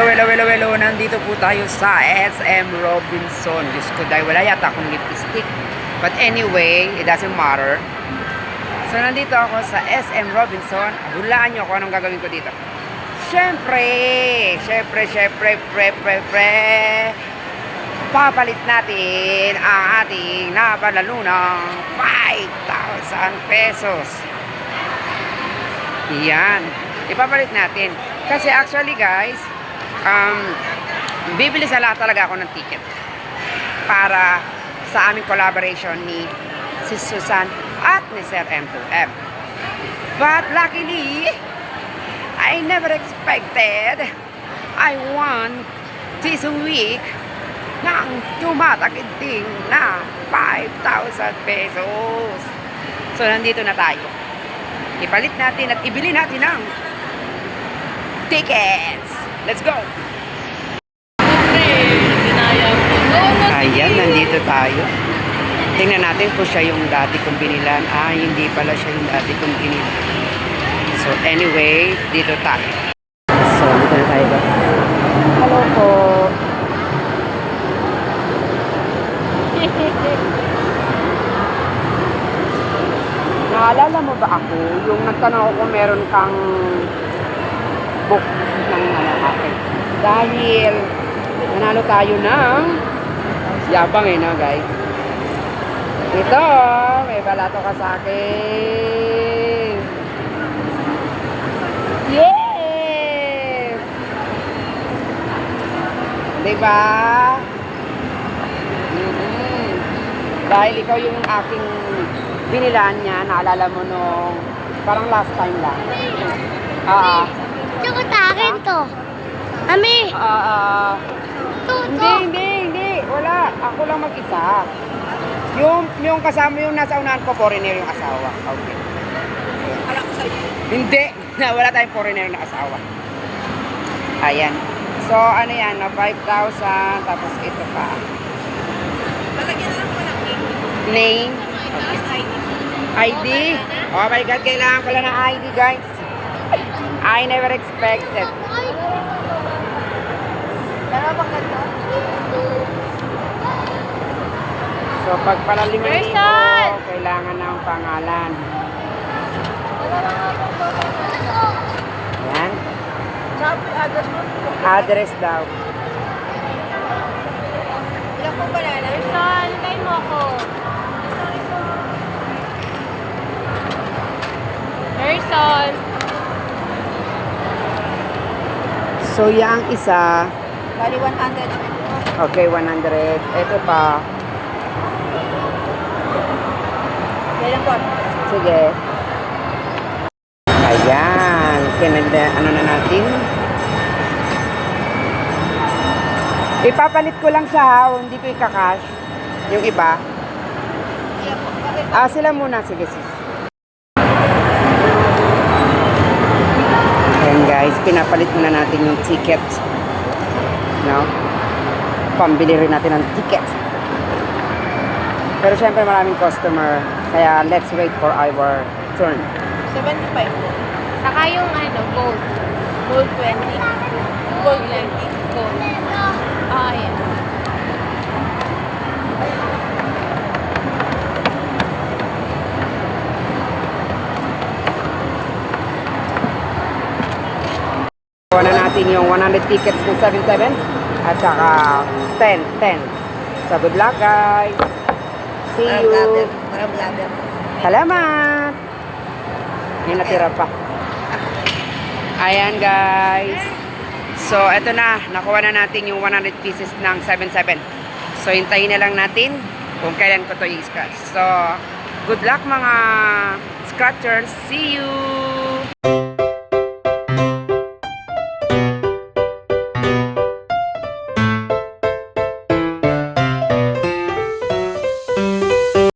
Hello. Nandito po tayo sa SM Robinson. Diyos ko, dahil wala yata akong lipstick. But anyway, it doesn't matter. So, nandito ako sa SM Robinson. Hulaan nyo kung anong gagawin ko dito. Siyempre, papalit natin ang ating napalalunang 5,000 pesos. Yan. Ipapalit natin. Kasi actually guys, bibili sa lahat talaga ako ng ticket para sa aming collaboration ni si Susan at ni Sir M2M. But luckily, I never expected I won this week ng tumatakiting na 5,000 pesos. So nandito na tayo. Ipalit natin at ibili natin ang tickets. Let's go! Ayan, nandito tayo. Tingnan natin kung siya yung dati kong binilan. Hindi pala siya yung dati kong binilan. So anyway, dito tayo. So, dito na tayo. Hello po. Naalala mo ba ako? Yung nagtanong ako kung meron kang book ng akin. Dahil nanalo tayo ng yabang na guys. Ito, may balato ka sa akin. Yes! Diba? Dahil ikaw yung aking binilan niya, naalala mo nung parang last time lang. Tsaka akin to. Ami! Hindi. Wala. Ako lang mag-isa. Yung kasama yung nasa unahan ko, foreigner yung asawa. Okay. Alam ko sa'yo. Hindi. Wala tayong foreigner na asawa. Ayan. So, ano yan? 5,000. Tapos ito pa. Malagyan na lang ko ng Name. ID. Oh my God, kailangan ko lang ng ID, guys. I never expected. So, pag pala 5,000, kailangan ng pangalan. Yan. Address daw. Ilang po banana? Person, tayo mo ako. Person. So, yung isa. Bali 100. Okay, 100. Ito pa. Kailan po? Sige. Ayan. Ano na natin? Ipapalit ko lang siya ha. Hindi ko ikakash. Yung iba. Sila muna. Sige, sis. Ayan guys. Pinapalit muna natin yung ticket. No? Pambili rin natin ng ticket. Pero syempre maraming customer. Kaya let's wait for our turn. 75. Saka yung gold. Gold 20. Gold 20. Gold. Ayan. Kuha na natin yung 100 tickets ng 77 at saka 10. So good luck guys. See you. Salamat. May natira pa. Ayan guys. So eto na. Nakuha na natin yung 100 pieces ng 77. So hintayin na lang natin kung kailan ko to i-scratch. So good luck mga scratchers. See you.